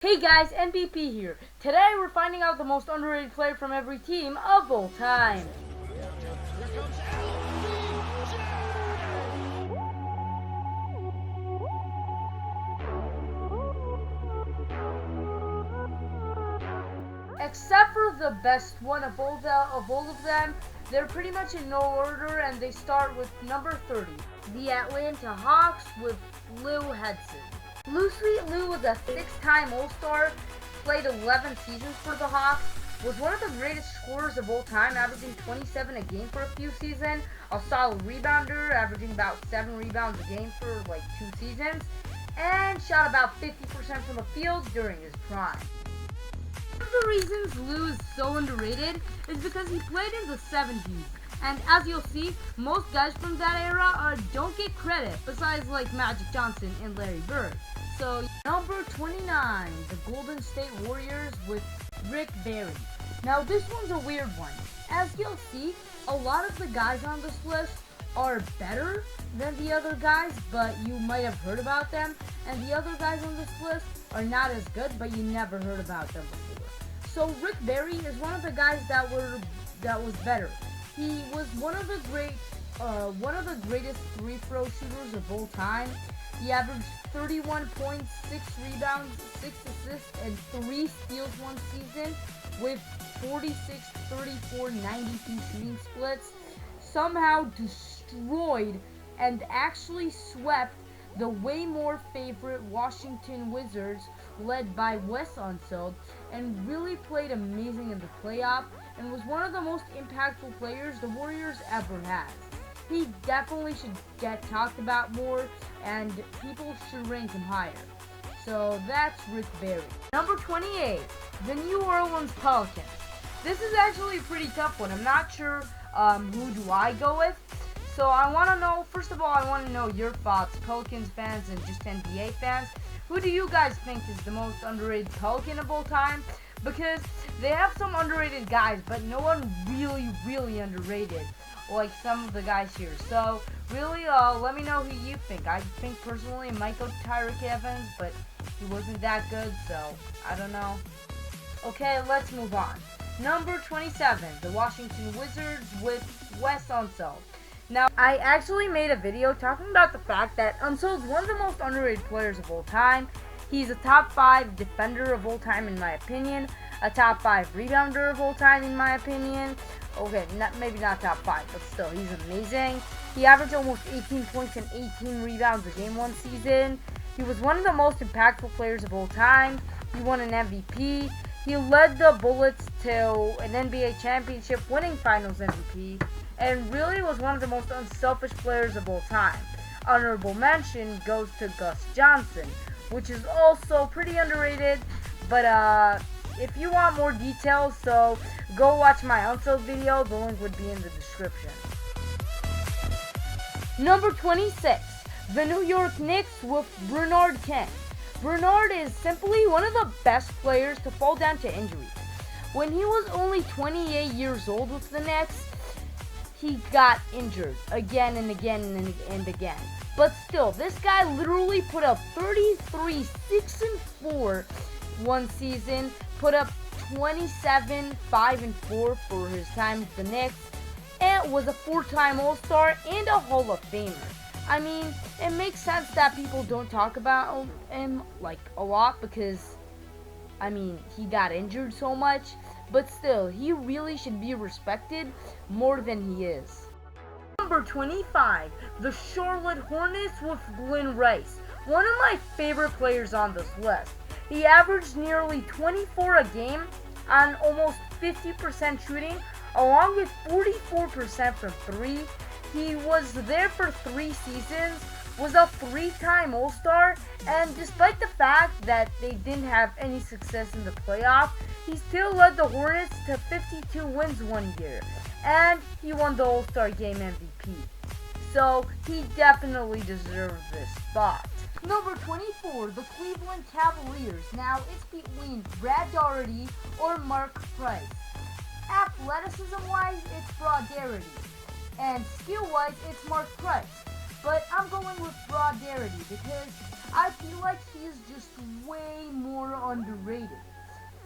Hey guys, MVP here. Today we're finding out the most underrated player from every team of all time. Except for the best one of all of them, they're pretty much in no order, and they start with number 30, the Atlanta Hawks with Lou Hedson. Lou Sweet Lou was a six-time All-Star, played 11 seasons for the Hawks, was one of the greatest scorers of all time, averaging 27 a game for a few seasons, a solid rebounder, averaging about 7 rebounds a game for like 2 seasons, and shot about 50% from the field during his prime. One of the reasons Lou is so underrated is because he played in the 70s, and as you'll see, most guys from that era don't get credit, besides like Magic Johnson and Larry Bird. So, number 29, the Golden State Warriors with Rick Barry. Now this one's a weird one. As you'll see, a lot of the guys on this list are better than the other guys, but you might have heard about them, and the other guys on this list are not as good, but you never heard about them before. So Rick Barry is one of the guys that was better. He was one of the greatest free throw shooters of all time. He averaged 31 points, 6 rebounds, 6 assists, and 3 steals one season with 46, 34, 92 shooting splits. Somehow destroyed and actually swept the way more favorite Washington Wizards led by Wes Unseld, and really played amazing in the playoff and was one of the most impactful players the Warriors ever had. He definitely should get talked about more, and people should rank him higher. So that's Rick Barry. Number 28, the New Orleans Pelicans. This is actually a pretty tough one. I'm not sure who do I go with. So I want to know, first of all, I want to know your thoughts, Pelicans fans and just NBA fans. Who do you guys think is the most underrated Pelican of all time? Because they have some underrated guys, but no one really underrated, like some of the guys here. So really, let me know who you think. I think personally I might go to Tyreek Evans, but he wasn't that good, so I don't know. Okay, let's move on. Number 27, the Washington Wizards with Wes Unseld. Now, I actually made a video talking about the fact that Unseld's one of the most underrated players of all time. He's a top 5 defender of all time in my opinion, a top 5 rebounder of all time in my opinion. Okay, maybe not top 5, but still, he's amazing. He averaged almost 18 points and 18 rebounds a game one season. He was one of the most impactful players of all time. He won an MVP. He led the Bullets to an NBA championship, winning Finals MVP, and really was one of the most unselfish players of all time. Honorable mention goes to Gus Johnson, which is also pretty underrated, but if you want more details, so go watch my Unseld video, the link would be in the description. Number 26, the New York Knicks with Bernard King. Bernard is simply one of the best players to fall down to injuries. When he was only 28 years old with the Knicks, he got injured again and again and again. But still, this guy literally put up 33, 6 and 4 one season, put up 27, 5 and 4 for his time with the Knicks, and was a 4-time All-Star and a Hall of Famer. I mean, it makes sense that people don't talk about him like a lot because, I mean, he got injured so much, but still, he really should be respected more than he is. Number 25, the Charlotte Hornets with Glenn Rice, one of my favorite players on this list. He averaged nearly 24 a game on almost 50% shooting, along with 44% from 3. He was there for 3 seasons, was a 3-time All-Star, and despite the fact that they didn't have any success in the playoff, he still led the Hornets to 52 wins one year, and he won the All-Star Game MVP. So he definitely deserves this spot. Number 24, the Cleveland Cavaliers. Now it's between Brad Daugherty or Mark Price. Athleticism-wise, it's Brad Daugherty, and skill-wise, it's Mark Price. But I'm going with Brad Daugherty because I feel like he is just way more underrated.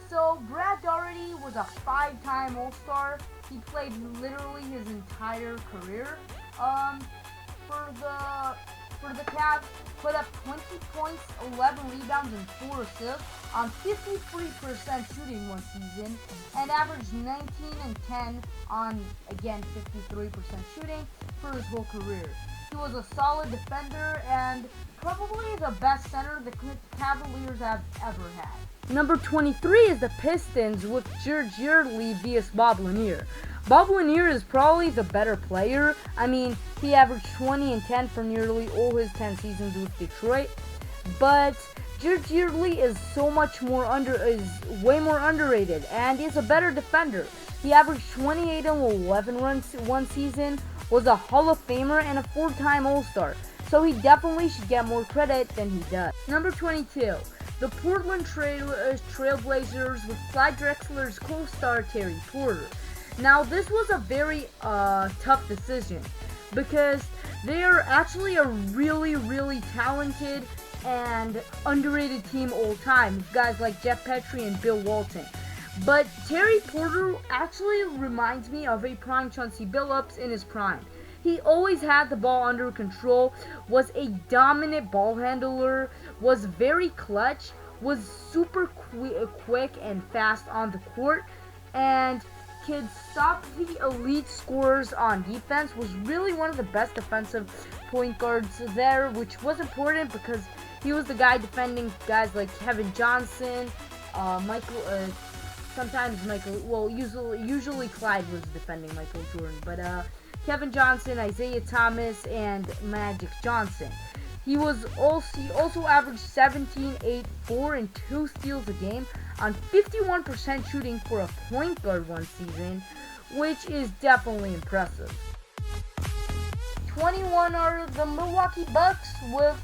So Brad Daugherty was a five-time All-Star. He played literally his entire career. Um, for the Cavs, put up 20 points, 11 rebounds, and 4 assists on 53% shooting one season, and averaged 19 and 10 on, again, 53% shooting for his whole career. He was a solid defender and probably the best center the Cavaliers have ever had. Number 23 is the Pistons with George Yearly vs. Bob Lanier. Bob Lanier is probably the better player. I mean, he averaged 20 and 10 for nearly all his 10 seasons with Detroit. But George Yearly is way more underrated and is a better defender. He averaged 28 and 11 runs one season, was a Hall of Famer and a four-time All-Star. So he definitely should get more credit than he does. Number 22. The Portland Trailblazers with Clyde Drexler's co-star Terry Porter. Now, this was a very tough decision because they are actually a really, really talented and underrated team all time. Guys like Jeff Petrie and Bill Walton. But Terry Porter actually reminds me of a prime Chauncey Billups in his prime. He always had the ball under control, was a dominant ball handler, was very clutch, was super quick and fast on the court, and could stop the elite scorers on defense, was really one of the best defensive point guards there, which was important because he was the guy defending guys like Kevin Johnson, usually Clyde was defending Michael Jordan, but Kevin Johnson, Isaiah Thomas, and Magic Johnson. He also averaged 17, 8, 4, and 2 steals a game on 51% shooting for a point guard one season, which is definitely impressive. 21 are the Milwaukee Bucks with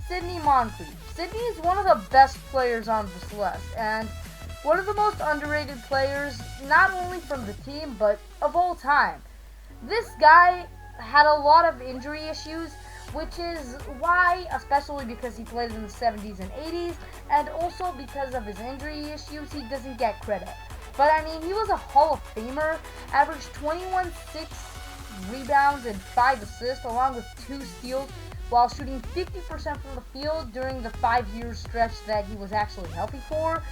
Sidney Moncrief. Sidney is one of the best players on this list, and one of the most underrated players, not only from the team, but of all time. This guy had a lot of injury issues, which is why, especially because he played in the 70s and 80s, and also because of his injury issues, he doesn't get credit. But I mean, he was a Hall of Famer, averaged 21, 6 rebounds, and 5 assists, along with 2 steals, while shooting 50% from the field during the 5-year stretch that he was actually healthy for.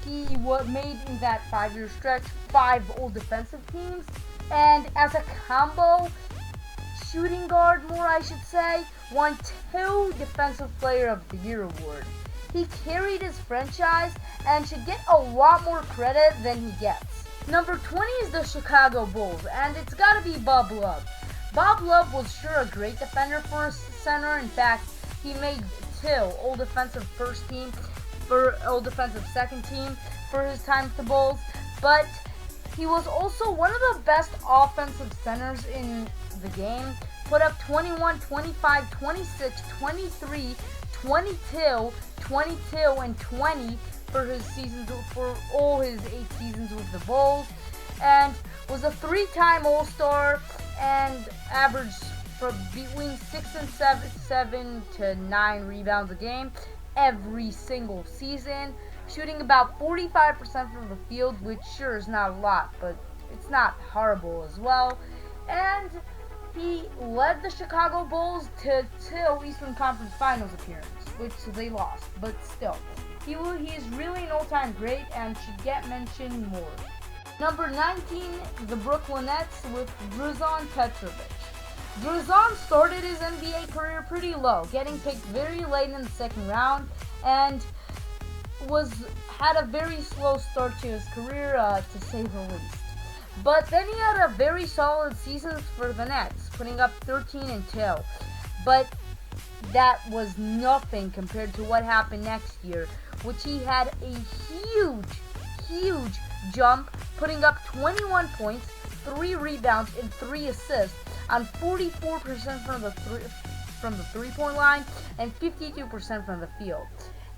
He made in that 5-year stretch 5 all defensive teams, and as a combo shooting guard, won 2 Defensive Player of the Year award. He carried his franchise and should get a lot more credit than he gets. Number 20 is the Chicago Bulls, and it's gotta be Bob Love. Bob Love was sure a great defender for a center. In fact, he made 2 all defensive first team for all defensive second team for his time with the Bulls, but he was also one of the best offensive centers in the game. Put up 21, 25, 26, 23, 22, 22, and 20 for all his 8 seasons with the Bulls, and was a 3-time All-Star and averaged from between 6 and 7 to 9 rebounds a game every single season, shooting about 45% from the field, which sure is not a lot, but it's not horrible as well. And he led the Chicago Bulls to 2 Eastern Conference Finals appearances, which they lost, but still, he is really an all-time great and should get mentioned more. Number 19, the Brooklyn Nets with Dusan Petrovic. Dusan started his NBA career pretty low, getting picked very late in the second round, and had a very slow start to his career, to say the least. But then he had a very solid season for the Nets, putting up 13 and 2. But that was nothing compared to what happened next year, which he had a huge jump, putting up 21 points, 3 rebounds, and 3 assists on 44% from the three-point line and 52% from the field.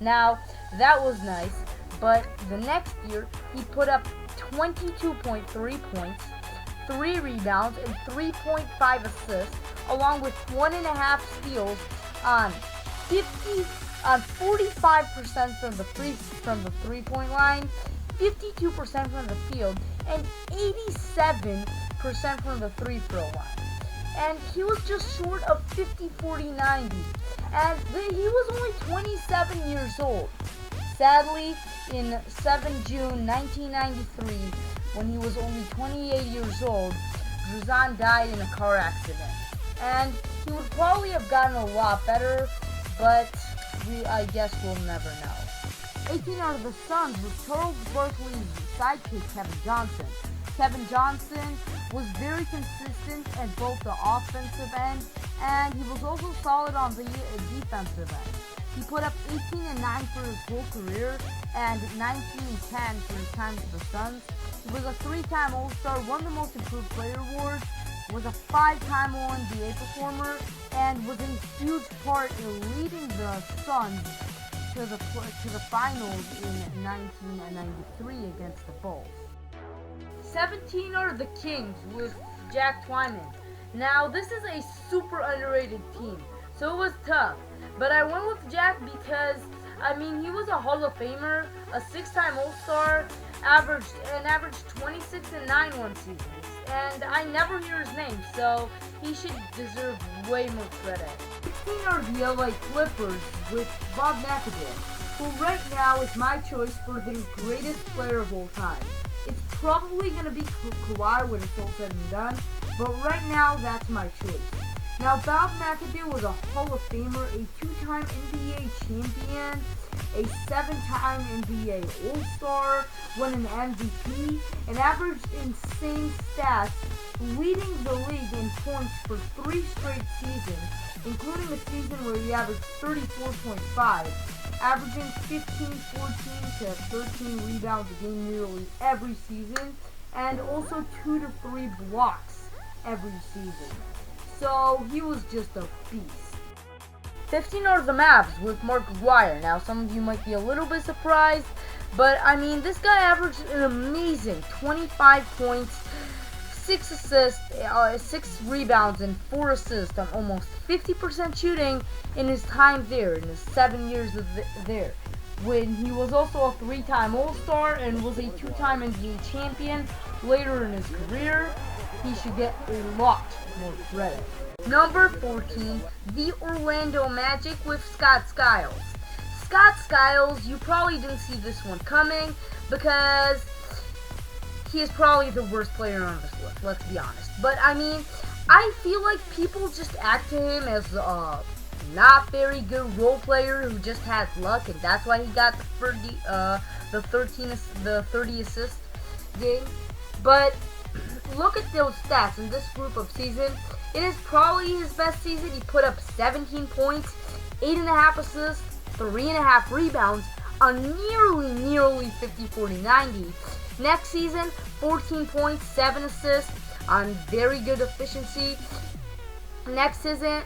Now, that was nice, but the next year, he put up 22.3 points, 3 rebounds, and 3.5 assists, along with 1.5 steals on 45% from the three-point line, 52% from the field, and 87% from the free throw line. And he was just short of 50-40-90. And he was only 27 years old. Sadly, in 7 June 1993, when he was only 28 years old, Druzan died in a car accident. And he would probably have gotten a lot better, but I guess we'll never know. 18 out of the Suns was Charles Barkley's sidekick, Kevin Johnson. Kevin Johnson was very consistent at both the offensive end, and he was also solid on the defensive end. He put up 18 and 9 for his whole career, and 19 and 10 for his time with the Suns. He was a 3-time All-Star, won the Most Improved Player award, was a 5-time All-NBA performer, and was a huge part in leading the Suns to the finals in 1993 against the Bulls. 17 are the Kings with Jack Twyman. Now, this is a super underrated team, so it was tough. But I went with Jack because, he was a Hall of Famer, a 6-time All-Star, averaged 26 and 9 one season. And I never hear his name, so he should deserve way more credit. 15 are the LA Clippers with Bob McAdoo, who right now is my choice for the greatest player of all time. It's probably going to be Kawhi when it's all said and done, but right now that's my choice. Now, Bob McAdoo was a Hall of Famer, a 2-time NBA champion, a 7-time NBA All-Star, won an MVP, and averaged insane stats, leading the league in points for 3 straight seasons, including a season where he averaged 34.5, averaging 15, 14 to 13 rebounds a game nearly every season, and also 2 to 3 blocks every season. So he was just a beast. 15 are the Mavs with Mark Aguirre. Now, some of you might be a little bit surprised, but this guy averaged an amazing 25 points, 6 assists, 6 rebounds, and 4 assists on almost 50% shooting in his time there, in his 7 years there. When he was also a 3-time All-Star and was a 2-time NBA champion later in his career, he should get a lot more credit. Number 14, the Orlando Magic with Scott Skiles. Scott Skiles, you probably didn't see this one coming because he is probably the worst player on this list, let's be honest. But I feel like people just act to him as a not very good role player who just had luck, and that's why he got the 30 assist game. But look at those stats in this group of season. It is probably his best season. He put up 17 points, 8.5 assists, 3.5 rebounds on nearly 50-40-90. Next season, 14 points, 7 assists on very good efficiency. Next season,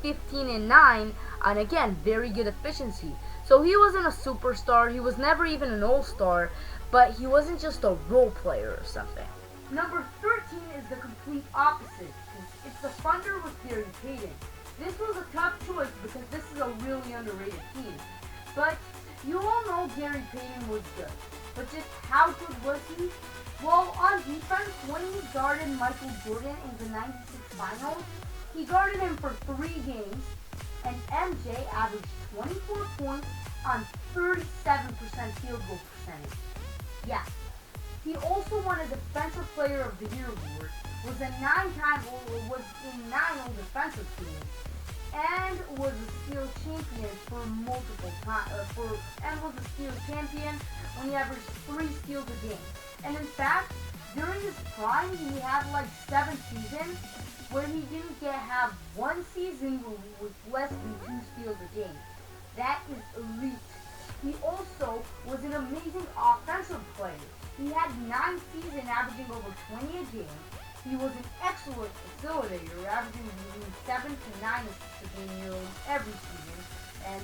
15 and 9 on, again, very good efficiency. So he wasn't a superstar. He was never even an all-star, but he wasn't just a role player or something. Number 13 is the complete opposite. It's the Thunder with Gary Payton. This was a tough choice because this is a really underrated team. But you all know Gary Payton was good. But just how good was he? Well, on defense, when he guarded Michael Jordan in the 96 finals, he guarded him for 3 games, and MJ averaged 24 points on 37% field goal percentage. Yeah. He also won a Defensive Player of the Year award, was in 9 All-Defensive teams, and was a Steal champion for multiple times. And was a Steal champion when he averaged 3 steals a game. And in fact, during his prime, he had 7 seasons where he didn't have 1 season with less than 2 steals a game. That is elite. He also was an amazing offensive player. He had 9 seasons averaging over 20 a game. He was an excellent facilitator, averaging between 7 to 9 assists a game nearly every season, and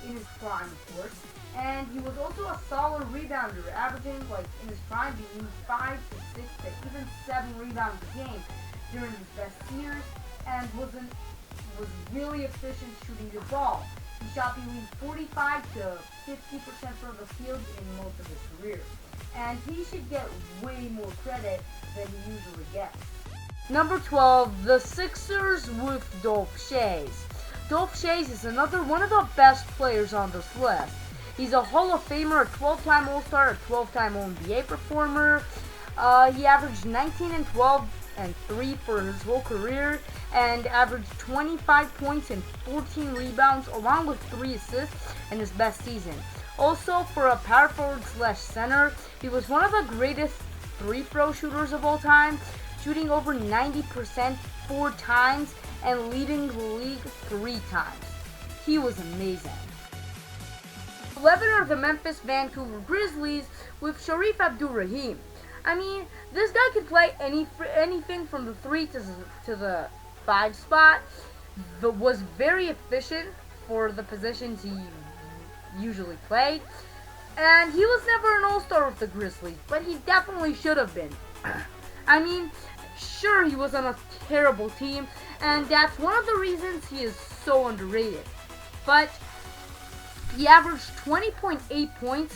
in his prime, of course. And he was also a solid rebounder, averaging, in his prime, between 5 to 6 to even 7 rebounds a game during his best years, and was was really efficient shooting the ball. He shot between 45 to 50% from the field in most of his career. And he should get way more credit than he usually gets. Number 12, the Sixers with Dolph Schayes. Dolph Schayes is another one of the best players on this list. He's a Hall of Famer, a 12-time All-Star, a 12-time NBA performer. He averaged 19 and 12 and 3 for his whole career and averaged 25 points and 14 rebounds along with 3 assists in his best season. Also, for a power forward slash center, he was one of the greatest free-throw shooters of all time, shooting over 90% 4 times and leading the league 3 times. He was amazing. 11 are the Memphis Vancouver Grizzlies with Sharif Abdul-Rahim. I mean, this guy could play anything from the 3 to the 5 spot, but was very efficient for the positions he usually played. And he was never an all-star with the Grizzlies, but he definitely should have been. I mean, sure, he was on a terrible team, and that's one of the reasons he is so underrated. But he averaged 20.8 points,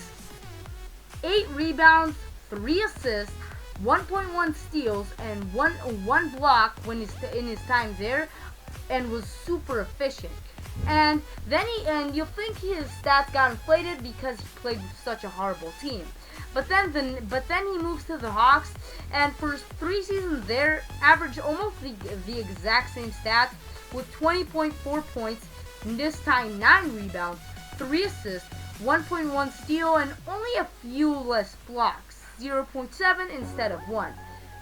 8 rebounds, 3 assists, 1.1 steals, and one block in his time there, and was super efficient. And then you'll think his stats got inflated because he played with such a horrible team. But then he moves to the Hawks, and for his 3 seasons there, averaged almost the exact same stats with 20.4 points, and this time 9 rebounds, 3 assists, 1.1 steal, and only a few less blocks, 0.7 instead of 1.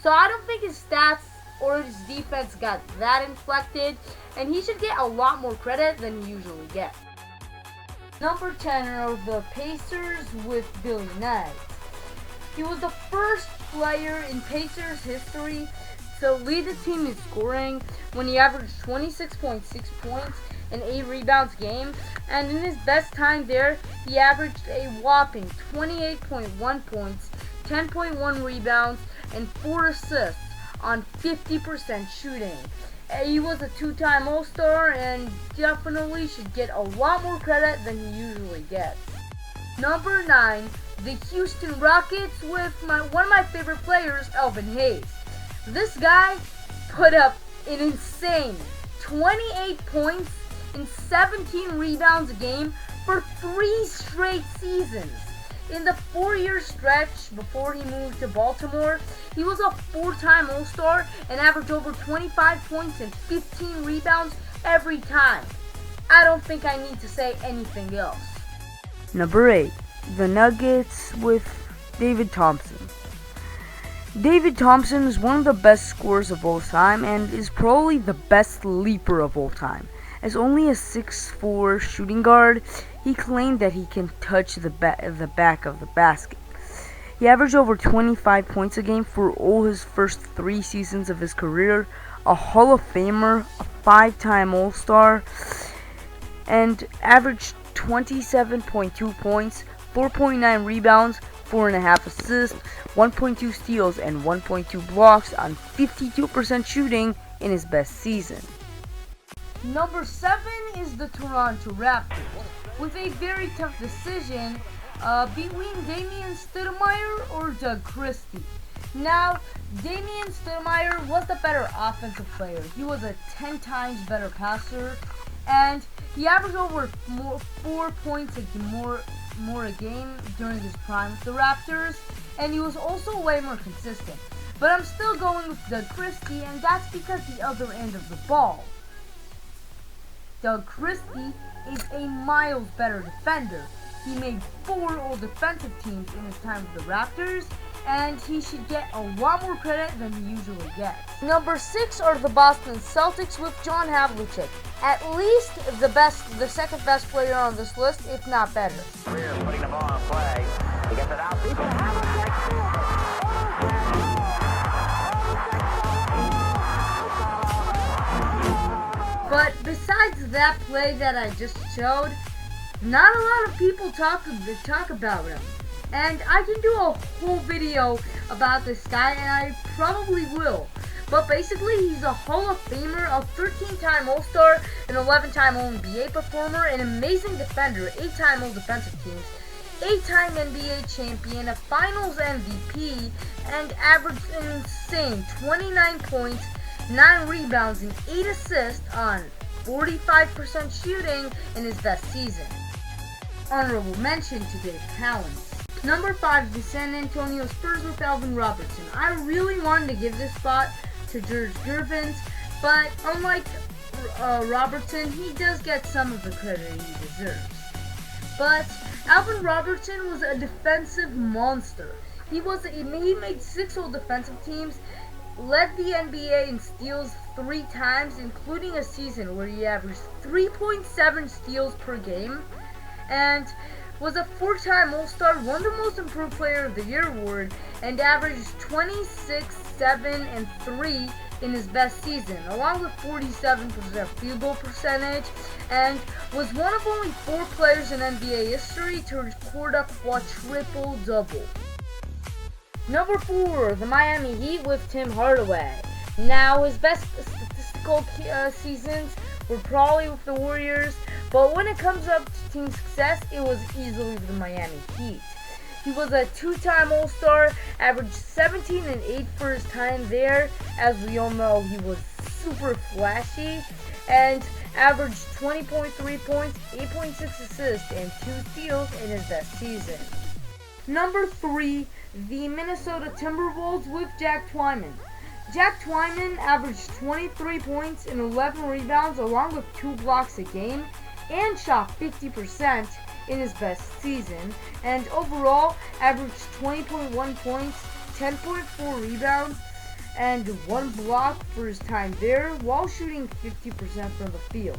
So I don't think his stats or his defense got that inflected, and he should get a lot more credit than he usually gets. Number 10 are the Pacers with Billy Knight. He was the first player in Pacers history to lead the team in scoring when he averaged 26.6 points and 8 rebounds a game, and in his best time there, he averaged a whopping 28.1 points, 10.1 rebounds, and 4 assists on 50% shooting. He was a 2-time All-Star and definitely should get a lot more credit than he usually gets. Number 9, the Houston Rockets with one of my favorite players, Elvin Hayes. This guy put up an insane 28 points and 17 rebounds a game for 3 straight seasons. In the 4-year stretch before he moved to Baltimore, he was a 4-time All-Star and averaged over 25 points and 15 rebounds every time. I don't think I need to say anything else. Number 8, the Nuggets with David Thompson. David Thompson is one of the best scorers of all time and is probably the best leaper of all time. As only a 6'4" shooting guard, he claimed that he can touch the back of the basket. He averaged over 25 points a game for all his first 3 seasons of his career, a Hall of Famer, a 5-time All-Star, and averaged 27.2 points, 4.9 rebounds, 4.5 assists, 1.2 steals, and 1.2 blocks on 52% shooting in his best season. Number 7 is the Toronto Raptors, with a very tough decision between Damian Stoudemire or Doug Christie. Now, Damian Stoudemire was the better offensive player. He was a 10 times better passer, and he averaged over 4 points more a game during his prime with the Raptors, and he was also way more consistent. But I'm still going with Doug Christie, and that's because the other end of the ball. Doug Christie is a miles better defender. He made 4 all-defensive teams in his time with the Raptors, and he should get a lot more credit than he usually gets. Number 6 are the Boston Celtics with John Havlicek. At least the second best player on this list, if not better. Greer putting the ball on play. He gets it out. He's going to have But besides that play that I just showed, not a lot of people talk about him. And I can do a whole video about this guy, and I probably will. But basically, he's a Hall of Famer, a 13-time All-Star, an 11-time All-NBA performer, an amazing defender, 8-time All-Defensive Teams, 8-time NBA champion, a Finals MVP, and averaged an insane 29 points, 9 rebounds, and 8 assists on 45% shooting in his best season. Honorable mention to Dave Cowens. Number 5, the San Antonio Spurs with Alvin Robertson. I really wanted to give this spot to George Gervins, but unlike Robertson, he does get some of the credit he deserves. But Alvin Robertson was a defensive monster. He made 6 All-Defensive Teams, led the NBA in steals 3 times, including a season where he averaged 3.7 steals per game, and was a 4-time All-Star, won the Most Improved Player of the Year award, and averaged 26, 7, and 3 in his best season, along with 47% field goal percentage, and was one of only 4 players in NBA history to record a quadruple-double. Number 4, the Miami Heat with Tim Hardaway. Now, his best statistical seasons were probably with the Warriors, but when it comes up to team success, it was easily the Miami Heat. He was a 2-time All-Star, averaged 17 and 8 for his time there. As we all know, he was super flashy, and averaged 20.3 points, 8.6 assists, and 2 steals in his best season. Number 3, the Minnesota Timberwolves with Jack Twyman. Jack Twyman averaged 23 points and 11 rebounds along with 2 blocks a game, and shot 50% in his best season, and overall averaged 20.1 points, 10.4 rebounds, and 1 block for his time there, while shooting 50% from the field.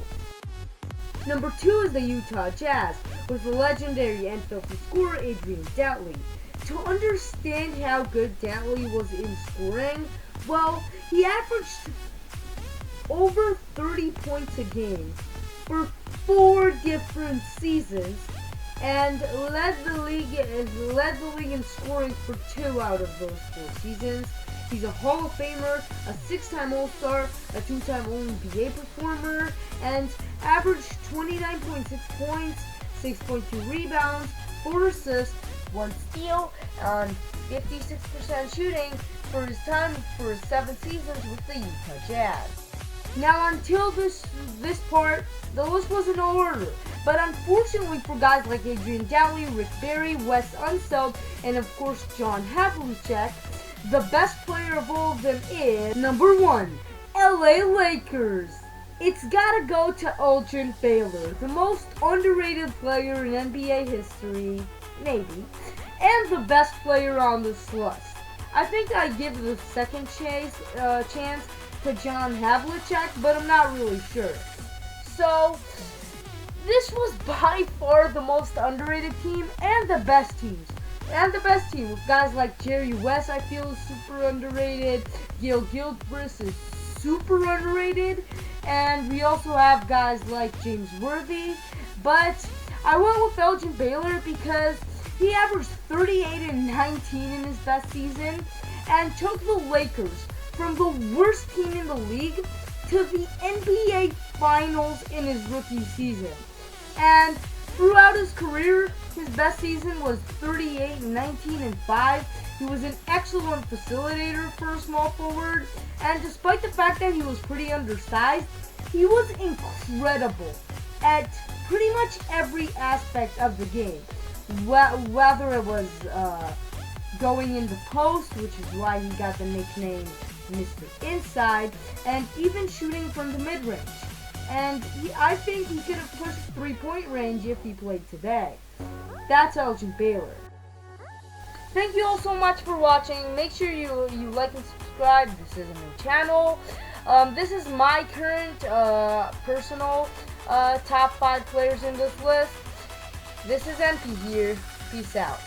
Number 2 is the Utah Jazz, with the legendary and filthy scorer Adrian Dantley. To understand how good Dantley was in scoring, well, he averaged over 30 points a game for 4 different seasons, and led the league in scoring for 2 out of those 4 seasons. He's a Hall of Famer, a 6-time All-Star, a 2-time All-NBA performer, and averaged 29.6 points, 6.2 rebounds, 4 assists, 1 steal, on 56% shooting for his time for his 7 seasons with the Utah Jazz. Now, until this part, the list was in order, but unfortunately for guys like Adrian Dantley, Rick Barry, Wes Unseld, and of course John Havlicek, the best player of all of them is number 1, LA Lakers. It's gotta go to Elgin Baylor, the most underrated player in NBA history, maybe, and the best player on this list. I think I give the second chance to John Havlicek, but I'm not really sure. So, this was by far the most underrated team and the best teams. And the best team with guys like Jerry West, I feel, is super underrated. Gail Gilchrist is super underrated. And we also have guys like James Worthy. But I went with Elgin Baylor because he averaged 38 and 19 in his best season and took the Lakers from the worst team in the league to the NBA Finals in his rookie season. And throughout his career, his best season was 38, 19, and 5. He was an excellent facilitator for a small forward, and despite the fact that he was pretty undersized, he was incredible at pretty much every aspect of the game. Whether it was going in the post, which is why he got the nickname Mr. Inside, and even shooting from the mid-range. And I think he could have pushed 3-point range if he played today. That's Elgin Baylor. Thank you all so much for watching. Make sure you like and subscribe. This is a new channel. This is my current personal top 5 players in this list. This is MP here. Peace out.